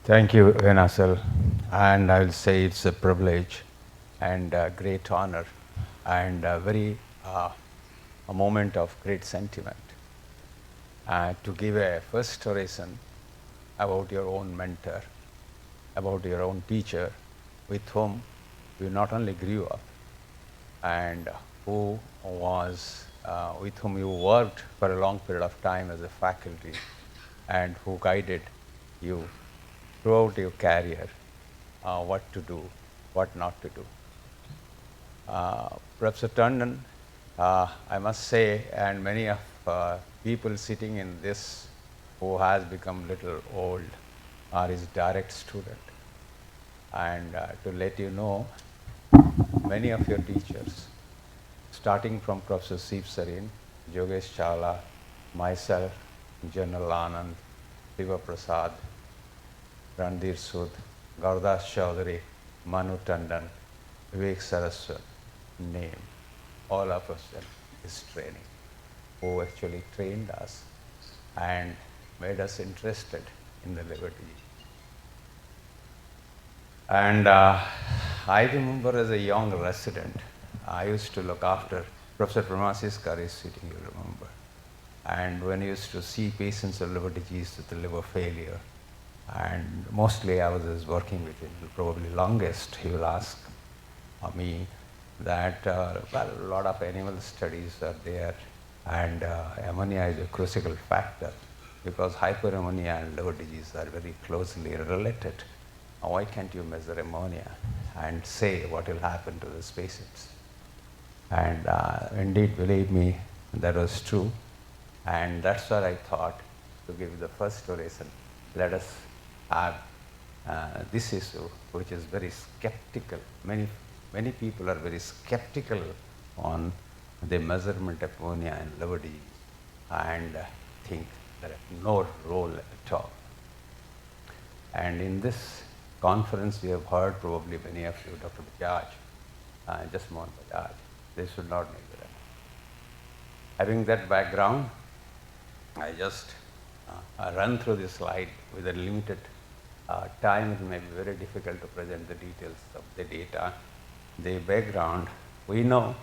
Thank you, Venasal. And I will say it's a privilege and a great honor and a moment of great sentiment to give a first oration about your own mentor, about your own teacher with whom you not only grew up and who was with whom you worked for a long period of time as a faculty and who guided you throughout your career, what to do, what not to do. Professor Tandon, I must say, and many of people sitting in this who has become little old are his direct student. And to let you know, many of your teachers, starting from Professor Siv Sarin, Yogesh Chawla, myself, General Anand, Shiva Prasad, Randir Sood, Gauradas Chaudhary, Manu Tandon, Vivek Saraswat, name all of us in his training, who actually trained us and made us interested in the liberty. And I remember as a young resident, I used to look after Professor Pramasiskar is sitting, you remember. And when I used to see patients with liver disease with liver failure, and mostly I was working with him, probably longest, he will ask me that, well, a lot of animal studies are there, and ammonia is a crucial factor because hyperammonia and liver disease are very closely related. Why can't you measure ammonia and say what will happen to these patients? And indeed, believe me, that was true. And that's what I thought to give the first oration. Let us have this issue, which is very skeptical. Many people are very skeptical on the measurement of ammonia and liver disease and think there is no role at all. And in this conference, we have heard probably many of you, Dr. Bajaj, just Mohan Bajaj, they should not need that. Having that background, I just run through this slide with a limited time. It may be very difficult to present the details of the data. The background, we know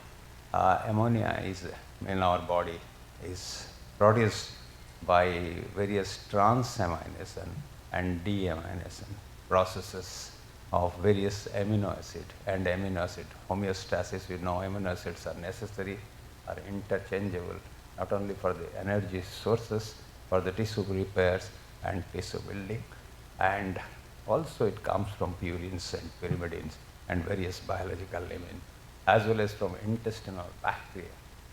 ammonia is in our body is produced by various transamination and deamination processes of various amino acid and amino acid homeostasis. We know amino acids are necessary, are interchangeable, not only for the energy sources, for the tissue repairs and tissue building, and also it comes from purines and pyrimidines and various biological amines, as well as from intestinal bacteria,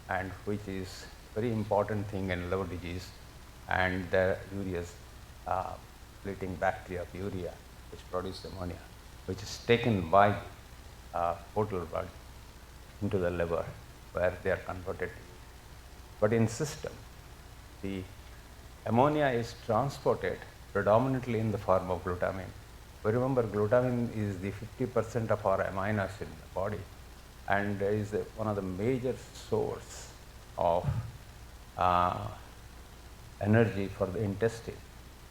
and which is very important thing in liver disease, and the urease splitting bacteria of urea, which produce ammonia, which is taken by portal blood into the liver, where they are converted. But in system, the ammonia is transported predominantly in the form of glutamine. We remember glutamine is the 50% of our amino acid in the body, and is one of the major source of energy for the intestine.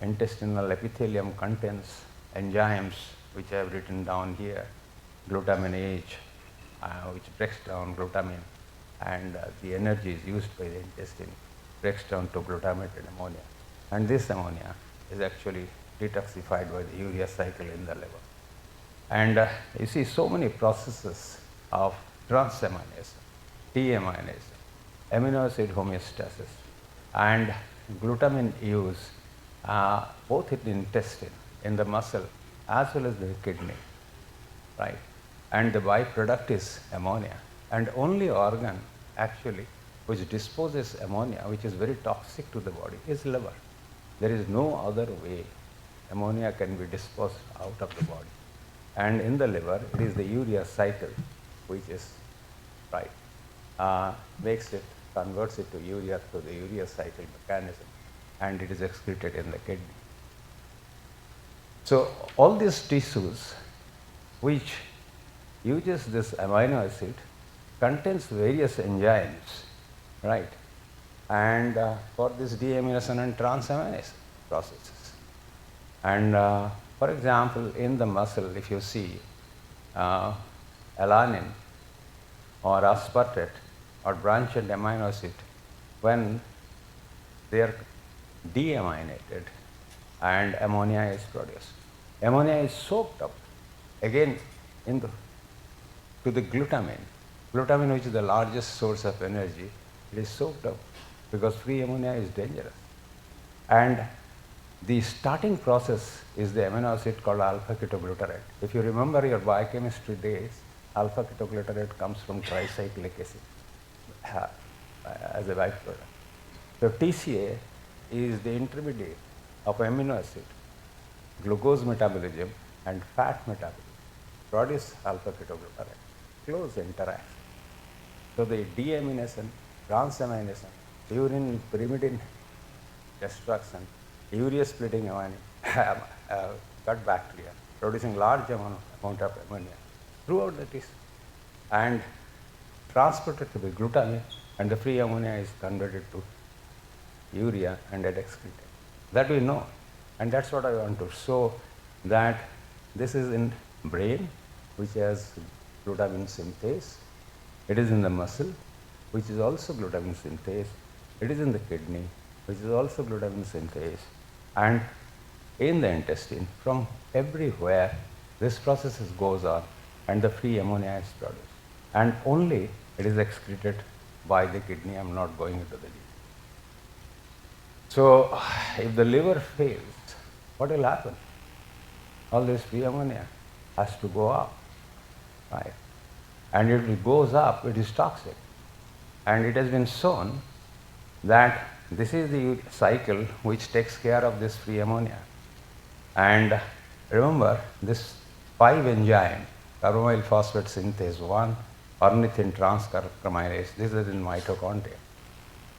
Intestinal epithelium contains enzymes which I have written down here, glutaminase, which breaks down glutamine, and the energy is used by the intestine, breaks down to glutamate and ammonia. And this ammonia is actually detoxified by the urea cycle in the liver. And you see so many processes of transamination, deamination, amino acid homeostasis, and glutamine use both in the intestine, in the muscle, as well as the kidney, right? And the byproduct is ammonia. And only organ actually which disposes ammonia, which is very toxic to the body, is liver. There is no other way ammonia can be disposed out of the body. And in the liver, it is the urea cycle which is, right, converts it to urea through the urea cycle mechanism, and it is excreted in the kidney. So all these tissues which uses this amino acid contains various enzymes, right? And for this deamination and transamination processes. And for example, in the muscle, if you see uh, alanine or aspartate or branched amino acid, when they are deaminated and ammonia is produced. Ammonia is soaked up again in the, to the glutamine. Glutamine, which is the largest source of energy, it is soaked up because free ammonia is dangerous. And the starting process is the amino acid called alpha ketoglutarate. If you remember your biochemistry days, alpha ketoglutarate comes from tricyclic acid as a byproduct. So TCA is the intermediate of amino acid, glucose metabolism and fat metabolism produce alpha ketoglutarate, close interaction. So the deamination, transamination, urine pyrimidine destruction, urea splitting gut bacteria producing large amount of ammonia throughout the tissue and transported to the glutamine, and the free ammonia is converted to urea and it excreted. That we know, and that's what I want to show, that this is in brain, which has glutamine synthase. It is in the muscle, which is also glutamine synthase. It is in the kidney, which is also glutamine synthase. And in the intestine, from everywhere, this process goes on and the free ammonia is produced. And only it is excreted by the kidney. I'm not going into the details. So, if the liver fails, what will happen? All this free ammonia has to go up, right? And if it goes up, it is toxic. And it has been shown that this is the cycle which takes care of this free ammonia. And remember, this 5 enzyme, carboxyl phosphate synthase 1, ornithine transcarbamylase, this is in mitochondria.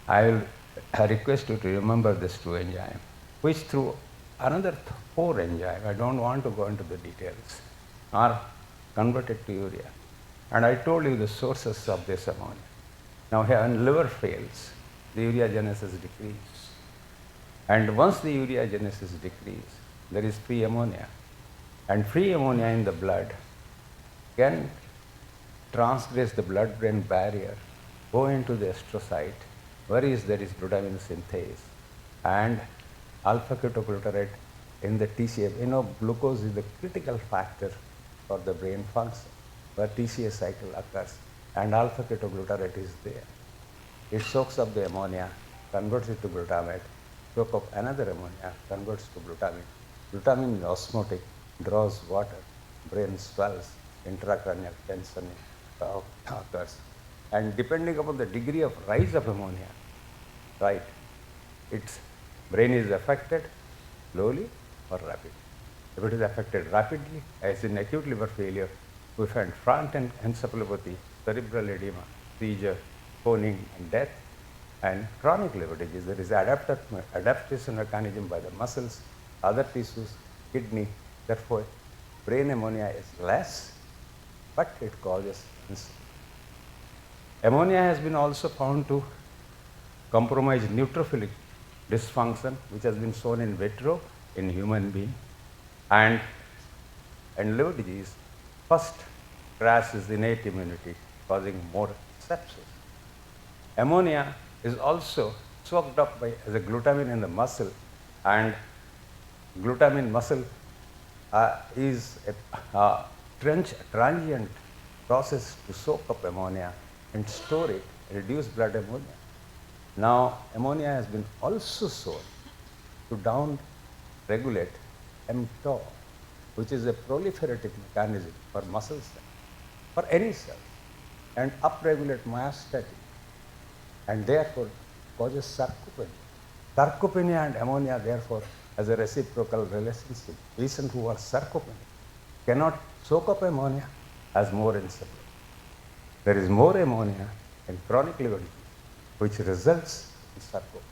I will request you to remember these 2 enzymes, which through another 4 enzymes, I don't want to go into the details, are converted to urea. And I told you the sources of this ammonia. Now, when liver fails, the ureagenesis decreases. And once the ureagenesis decreases, there is free ammonia. And free ammonia in the blood can transgress the blood-brain barrier, go into the astrocyte, where there is glutamine synthase, and alpha ketoglutarate in the TCA. You know, glucose is the critical factor for the brain function, where TCA cycle occurs, and alpha ketoglutarate is there. It soaks up the ammonia, converts it to glutamate, soaks up another ammonia, converts to glutamine. Glutamine is osmotic, draws water, brain swells, intracranial tension occurs. And depending upon the degree of rise of ammonia, right, its brain is affected slowly or rapidly. If it is affected rapidly, as in acute liver failure, we find front-end encephalopathy, cerebral edema, seizure, phoning, and death. And chronic liver disease, there is adaptation mechanism by the muscles, other tissues, kidney. Therefore, brain ammonia is less, but it causes insulin. Ammonia has been also found to compromise neutrophilic dysfunction, which has been shown in vitro in human being. And liver disease, first crash is innate immunity, causing more sepsis. Ammonia is also soaked up as a glutamine in the muscle, and glutamine muscle is a transient process to soak up ammonia and store it, reduce blood ammonia. Now, ammonia has been also shown to down-regulate mTOR, which is a proliferative mechanism for muscle cells, for any cell, and upregulate myostatin, and therefore causes sarcopenia. Sarcopenia and ammonia, therefore, has a reciprocal relationship. Patients who are sarcopenic cannot soak up ammonia as more encephalopathy. There is more ammonia in chronic liver disease, which results in sarcopenia.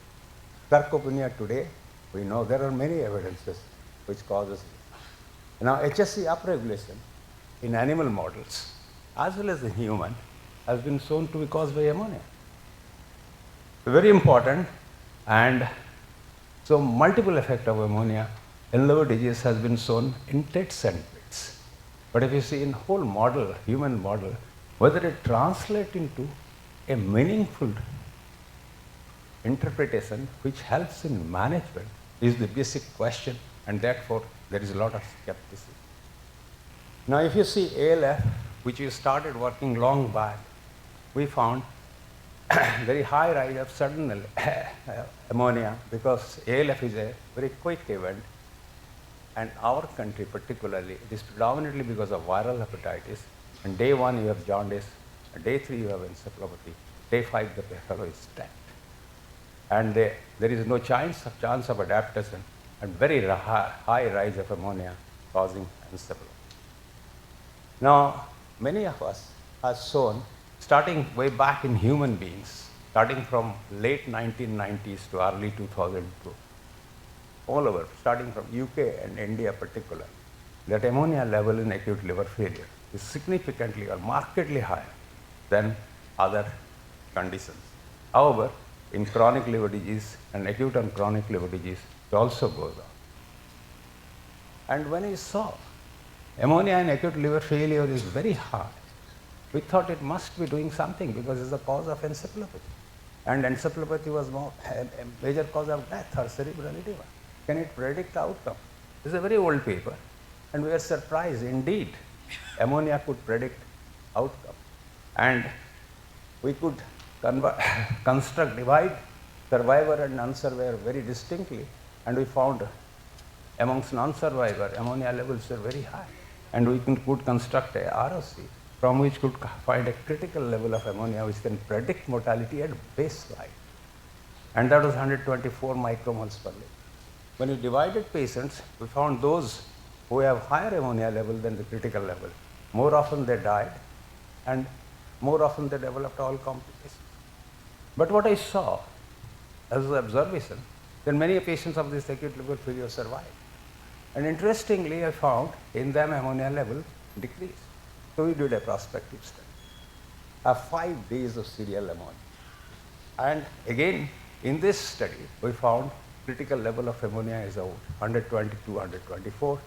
Sarcopenia today, we know there are many evidences which causes it. Now, HSC upregulation in animal models as well as in human has been shown to be caused by ammonia. Very important, and so multiple effect of ammonia in liver disease has been shown in tits and pits. But if you see in whole model, human model, whether it translates into a meaningful interpretation which helps in management is the basic question, and therefore there is a lot of skepticism. Now if you see ALF, which we started working long back, we found very high rise of sudden ammonia because ALF is a very quick event, and our country particularly, it is predominantly because of viral hepatitis, and day 1 you have jaundice, day 3 you have encephalopathy, day 5 the fellow is dead. And there is no chance of adaptation, and very high rise of ammonia causing encephalopathy. Now, many of us have shown, starting way back in human beings, starting from late 1990s to early 2002, all over, starting from UK and India particularly, that ammonia level in acute liver failure is significantly or markedly higher than other conditions. However, in chronic liver disease and acute and chronic liver disease, it also goes on. And when we saw ammonia in acute liver failure is very high, we thought it must be doing something because it's the cause of encephalopathy. And encephalopathy was a major cause of death or cerebral edema. Can it predict outcome? This is a very old paper, and we were surprised. Indeed, ammonia could predict outcome. And we could divide survivor and non-survivor very distinctly, and we found amongst non-survivor, ammonia levels were very high. And we could construct a ROC from which could find a critical level of ammonia which can predict mortality at baseline. And that was 124 micromoles per liter. When we divided patients, we found those who have higher ammonia level than the critical level. More often they died, and more often they developed all complications. But what I saw as an observation, that many patients of this acute liver failure survived. And interestingly, I found in them ammonia level decreased. So we did a prospective study of 5 days of serial ammonia. And again, in this study, we found critical level of ammonia is out 120 to 124.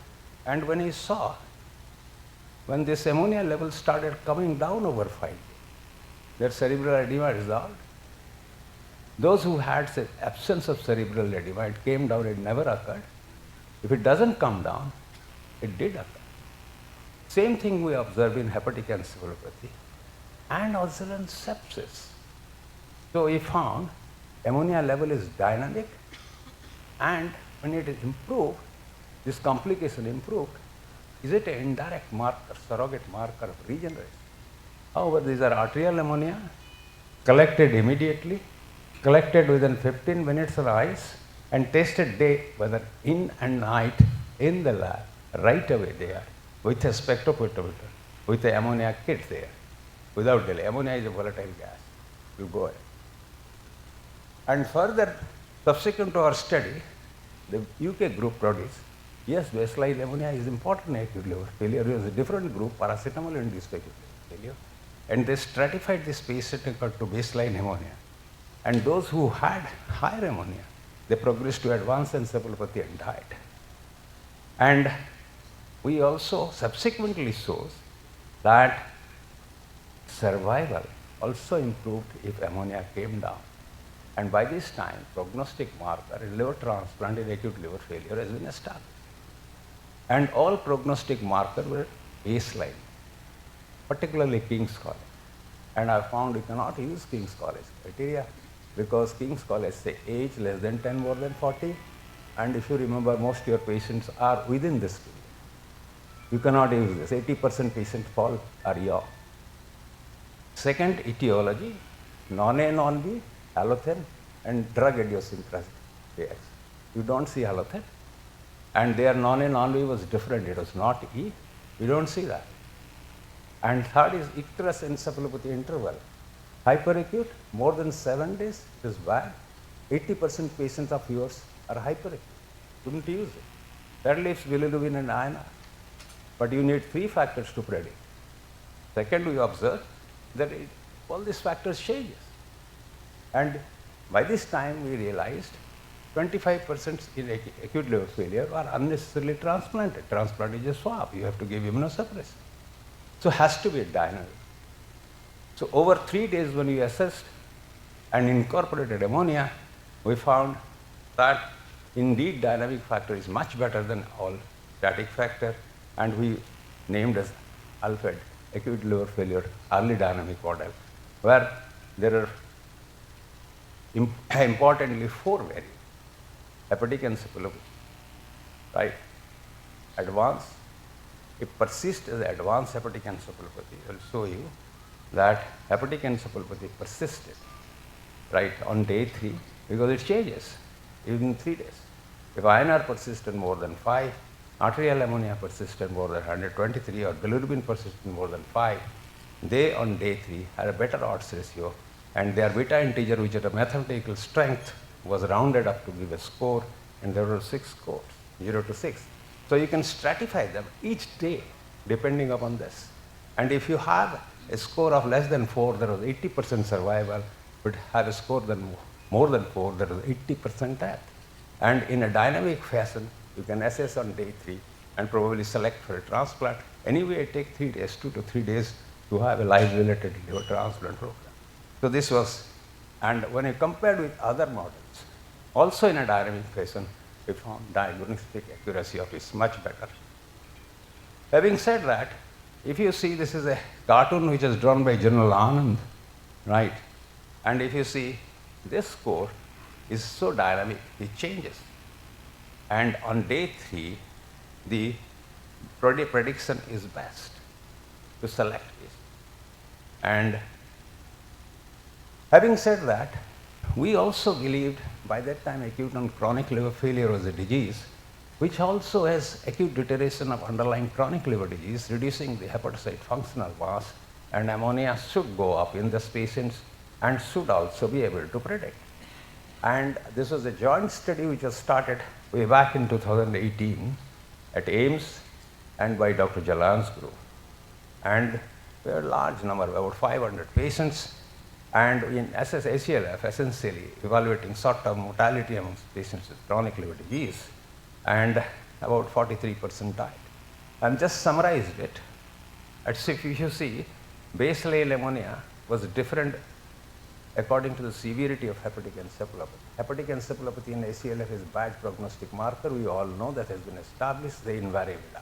And when we saw, when this ammonia level started coming down over 5 days, their cerebral edema resolved. Those who had absence of cerebral edema, it came down, it never occurred. If it doesn't come down, it did occur. Same thing we observe in hepatic encephalopathy and also in sepsis. So we found ammonia level is dynamic, and when it is improved, this complication improved, is it an indirect marker, surrogate marker of regeneration? However, these are arterial ammonia, collected immediately, collected within 15 minutes of ice, and tested day, whether in and night in the lab, right away there, with a spectrophotometer, with the ammonia kit there, without delay. Ammonia is a volatile gas. You go ahead. And further, subsequent to our study, the UK group produced, yes, baseline ammonia is important in acute liver failure. There was a different group, paracetamol-induced acute liver failure, and they stratified this patient to baseline ammonia. And those who had higher ammonia, they progressed to advanced encephalopathy and died. And we also subsequently shows that survival also improved if ammonia came down. And by this time, prognostic marker in liver transplant in acute liver failure has been established. And all prognostic markers were baseline, particularly King's College. And I found you cannot use King's College criteria because King's College say age less than 10, more than 40. And if you remember, most of your patients are within this period. You cannot use this. 80% patients fall are young. Second, etiology, non-A, non-B, halothane, and drug idiosyncrasy. Yes. You don't see halothane. And their non-A, non-B was different. It was not E. You don't see that. And third is icterus encephalopathy interval. Hyperacute, more than 7 days, it is bad. 80% patients of yours are hyperacute. Couldn't use it. That leaves bilirubin and INR. But you need 3 factors to predict. Second, we observe that all these factors changes. And by this time, we realized 25% in acute liver failure are unnecessarily transplanted. Transplant is a swab. You have to give immunosuppressant. So it has to be dynamic. So over 3 days when we assessed and incorporated ammonia, we found that indeed dynamic factor is much better than all static factor, and we named as ALFED, acute liver failure early dynamic model, where there are importantly 4 variants: hepatic encephalopathy, right? Advanced, it persists as advanced hepatic encephalopathy. I will show you that hepatic encephalopathy persisted, right, on day 3 because it changes even in 3 days. If INR persisted more than 5, arterial ammonia persisted more than 123, or bilirubin persisted more than 5, they on day 3 had a better odds ratio, and their beta integer, which at a mathematical strength was rounded up to give a score, and there were 6 scores, 0 to 6. So you can stratify them each day depending upon this. And if you have a score of less than 4, there was 80% survival. But have a score more than 4, there was 80% death. And in a dynamic fashion, you can assess on day 3 and probably select for a transplant. Anyway, it takes 3 days, 2 to 3 days to have a life-related liver transplant program. So this was, and when you compared with other models, also in a dynamic fashion, we found diagnostic accuracy of is much better. Having said that, if you see, this is a cartoon which is drawn by General Anand, right? And if you see, this score is so dynamic, it changes. And on day 3, the prediction is best to select this. And having said that, we also believed by that time acute and chronic liver failure was a disease which also has acute deterioration of underlying chronic liver disease, reducing the hepatocyte functional mass, and ammonia should go up in these patients and should also be able to predict. And this was a joint study which was started way back in 2018 at AIIMS and by Dr. Jalan's group. And there were a large number, about 500 patients, and in ACLF, essentially evaluating short-term mortality amongst patients with chronic liver disease, and about 43% died. I've just summarized it. If you see, baseline ammonia was different according to the severity of hepatic encephalopathy. Hepatic encephalopathy in ACLF is bad prognostic marker. We all know that has been established. They invariably die.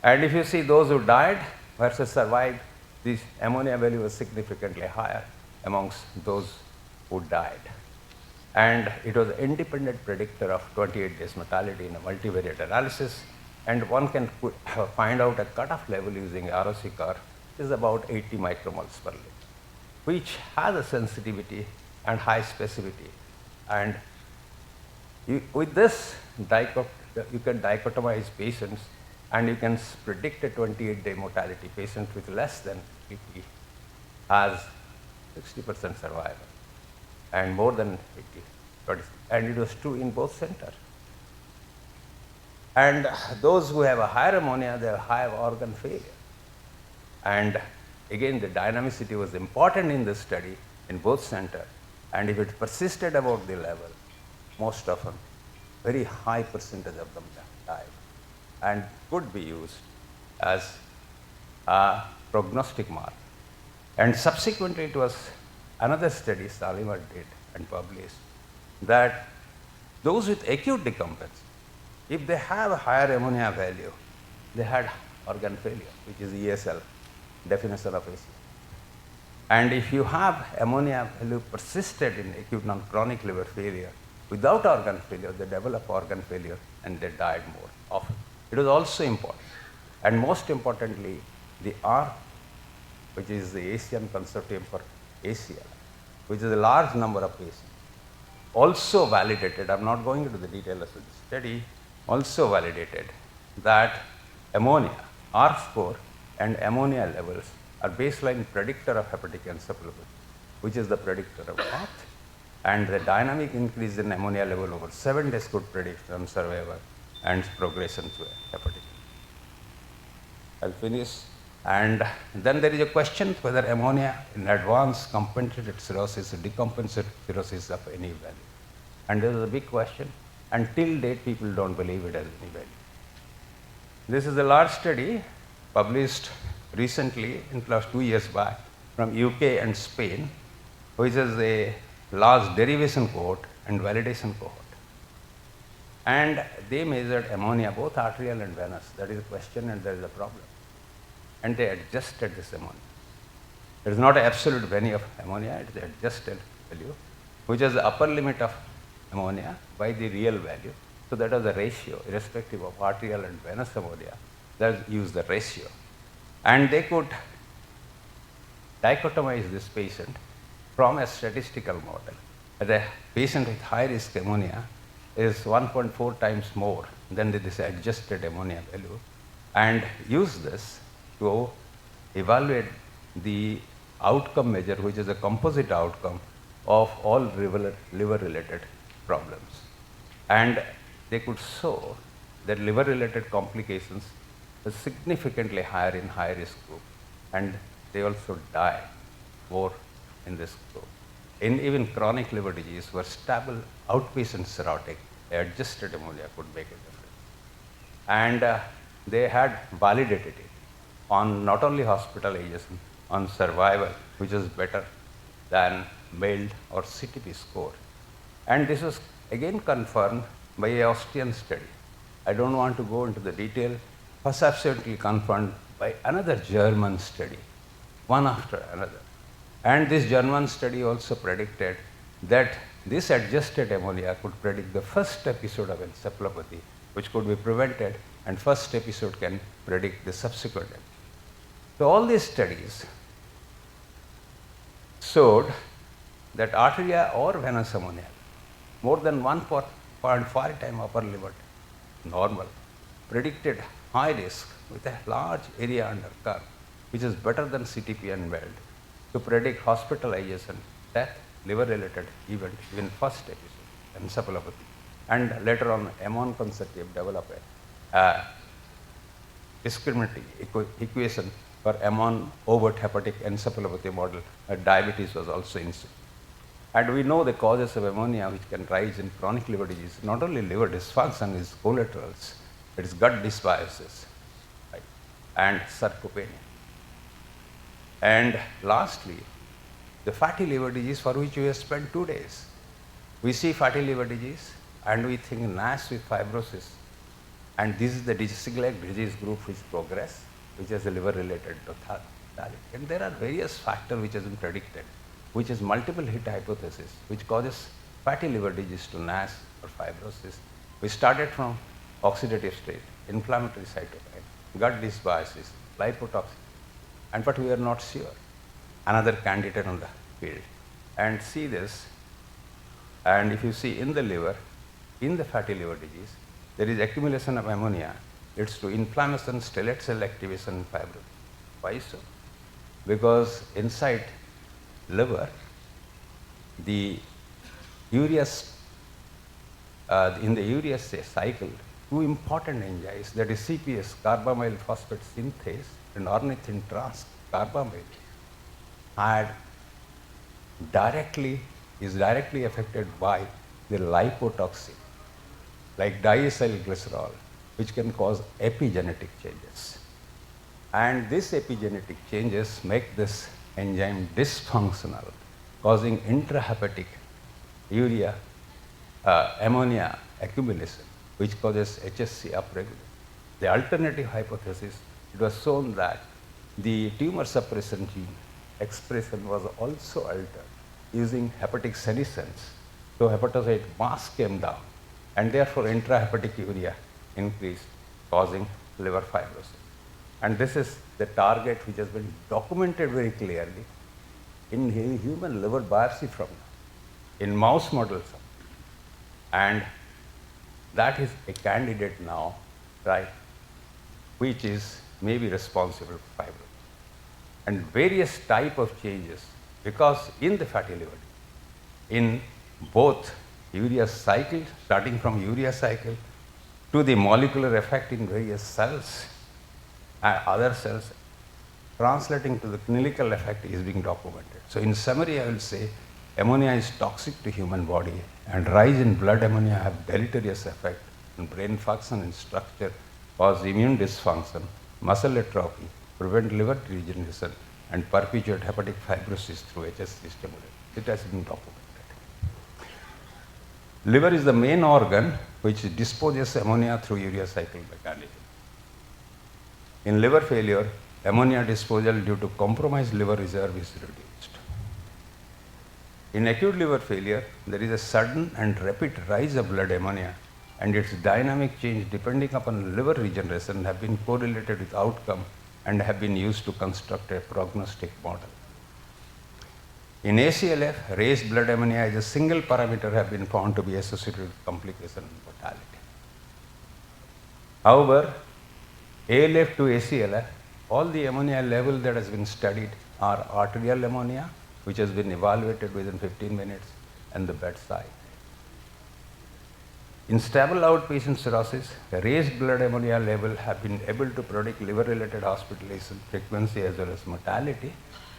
And if you see those who died versus survived, the ammonia value was significantly higher amongst those who died. And it was an independent predictor of 28 days mortality in a multivariate analysis. And one can find out a cutoff level using ROC curve is about 80 micromoles per liter, which has a sensitivity and high specificity. And with this, you can dichotomize patients, and you can predict a 28-day mortality. Patient with less than 80 has 60% survival, and more than 80, and it was true in both centers. And those who have a higher ammonia, they have higher organ failure. And again, the dynamicity was important in this study in both centers, and if it persisted about the level, most often, very high percentage of them died, and could be used as a prognostic marker. And subsequently, it was another study Salimer did and published that those with acute decompensation, if they have a higher ammonia value, they had organ failure, which is ESL definition of ACL. And if you have ammonia value persisted in acute non-chronic liver failure without organ failure, they develop organ failure and they died more often. It was also important. And most importantly, the ARC, which is the Asian Consortium for ACL, which is a large number of patients, also validated, I'm not going into the details of the study, also validated that ammonia, ARC score, and ammonia levels are baseline predictor of hepatic encephalopathy, which is the predictor of death. And the dynamic increase in ammonia level over 7 days could predict survival and progression to hepatic. I'll finish. And then there is a question whether ammonia in advanced compensated cirrhosis or decompensated cirrhosis of any value. And this is a big question. And till date, people don't believe it has any value. This is a large study published recently, in the last 2 years back, from UK and Spain, which is a large derivation cohort and validation cohort. And they measured ammonia, both arterial and venous. That is a question and there is a problem. And they adjusted this ammonia. There is not an absolute value of ammonia, it is adjusted value, which is the upper limit of ammonia by the real value. So that was the ratio, irrespective of arterial and venous ammonia. Let's use the ratio. And they could dichotomize this patient from a statistical model. The patient with high risk ammonia is 1.4 times more than this adjusted ammonia value, and use this to evaluate the outcome measure, which is a composite outcome of all liver-related problems. And they could show that liver-related complications are significantly higher in high-risk group, and they also die more in this group. In even chronic liver disease, where stable outpatient cirrhotic, adjusted ammonia could make a difference. And they had validated it on not only hospitalization, on survival, which is better than MELD or CTP score. And this was again confirmed by an Austrian study. I don't want to go into the detail, was absolutely confirmed by another German study, one after another. And this German study also predicted that this adjusted ammonia could predict the first episode of encephalopathy, which could be prevented, and first episode can predict the subsequent episode. So all these studies showed that arterial or venous ammonia, more than 1.5 times upper limit normal, predicted high risk with a large area under curve, which is better than CTP and MELD, to predict hospitalization, death, liver-related event, even first episode, encephalopathy. And later on, Amon consortium developed a discriminating equation for Amon overt hepatic encephalopathy model. Diabetes was also inserted. And we know the causes of ammonia which can rise in chronic liver disease. Not only liver dysfunction is collaterals, it is gut dysbiosis, right, and sarcopenia. And lastly, the fatty liver disease, for which we have spent 2 days. We see fatty liver disease and we think NASH with fibrosis. And this is the disease group which progress, which is a liver-related totality. And there are various factors which has been predicted, which is multiple hit hypothesis, which causes fatty liver disease to NASH or fibrosis. We started from oxidative state, inflammatory cytokine, gut dysbiosis, lipotoxin, but we are not sure. Another candidate on the field. And see this, and if you see in the liver, in the fatty liver disease, there is accumulation of ammonia, leads to inflammation, stellate cell activation, and fibrosis. Why so? Because inside liver, the urea, in the urea cycle, two important enzymes, that is CPS, carbamyl phosphate synthase, and ornithine transcarbamyl, is directly affected by the lipotoxin, like diacylglycerol, which can cause epigenetic changes. And these epigenetic changes make this enzyme dysfunctional, causing intrahepatic urea, ammonia accumulation, which causes HSC upregulation. The alternative hypothesis, it was shown that the tumor suppression gene expression was also altered using hepatic senescence. So hepatocyte mass came down, and therefore intrahepatic urea increased, causing liver fibrosis. And this is the target which has been documented very clearly in human liver biopsy from now, in mouse models. And that is a candidate now, right, which is maybe responsible for fibrosis. And various type of changes, because in the fatty liver, in both urea cycle, starting from urea cycle, to the molecular effect in various cells, other cells, translating to the clinical effect is being documented. So in summary, I will say ammonia is toxic to human body and rise in blood ammonia have deleterious effect on brain function and structure, cause immune dysfunction, muscle atrophy, prevent liver regeneration, and perpetuate hepatic fibrosis through HSC stimulation. It has been documented. Liver is the main organ which disposes ammonia through urea cycle mechanism. In liver failure, ammonia disposal due to compromised liver reserve is reduced. In acute liver failure, there is a sudden and rapid rise of blood ammonia, and its dynamic change depending upon liver regeneration have been correlated with outcome and have been used to construct a prognostic model. In ACLF, raised blood ammonia as a single parameter have been found to be associated with complication and mortality. However, ALF to ACLF, all the ammonia level that has been studied are arterial ammonia, which has been evaluated within 15 minutes, and the bedside. In stable outpatient cirrhosis, raised blood ammonia level have been able to predict liver-related hospitalization frequency as well as mortality,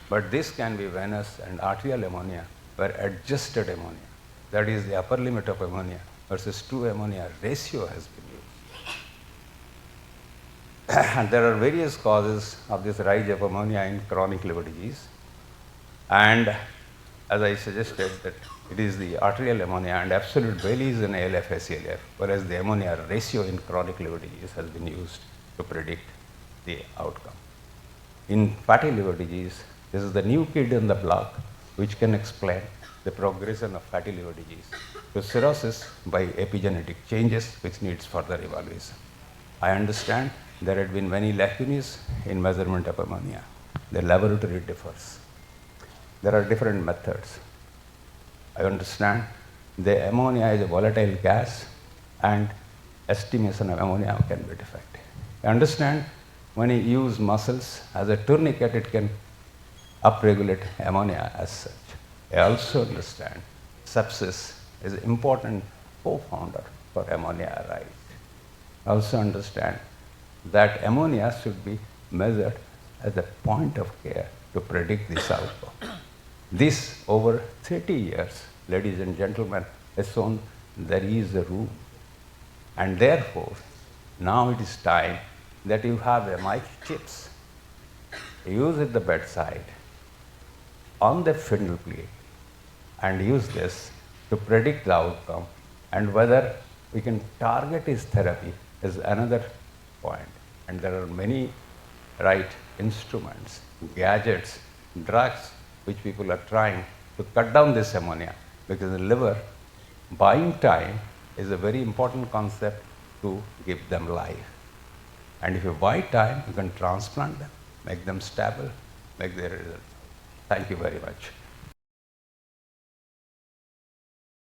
but this can be venous and arterial ammonia where adjusted ammonia, that is the upper limit of ammonia versus 2 ammonia ratio has been used. And there are various causes of this rise of ammonia in chronic liver disease. And as I suggested, that it is the arterial ammonia and absolute value is in ALF, ACLF, whereas the ammonia ratio in chronic liver disease has been used to predict the outcome. In fatty liver disease, this is the new kid in the block which can explain the progression of fatty liver disease to cirrhosis by epigenetic changes which needs further evaluation. I understand there had been many lacunae in measurement of ammonia. The laboratory differs. There are different methods. I understand the ammonia is a volatile gas and estimation of ammonia can be defective. I understand when you use muscles as a tourniquet, it can upregulate ammonia as such. I also understand sepsis is an important co-founder for ammonia rise. I also understand that ammonia should be measured as a point of care to predict this outcome. This over 30 years, ladies and gentlemen, has shown there is a room. And therefore, now it is time that you have a mic chips. Use at the bedside, on the spindle plate, and use this to predict the outcome, and whether we can target his therapy is another point. And there are many right instruments, gadgets, drugs which people are trying to cut down this ammonia, because the liver buying time is a very important concept to give them life. And if you buy time, you can transplant them, make them stable, make their results. Thank you very much.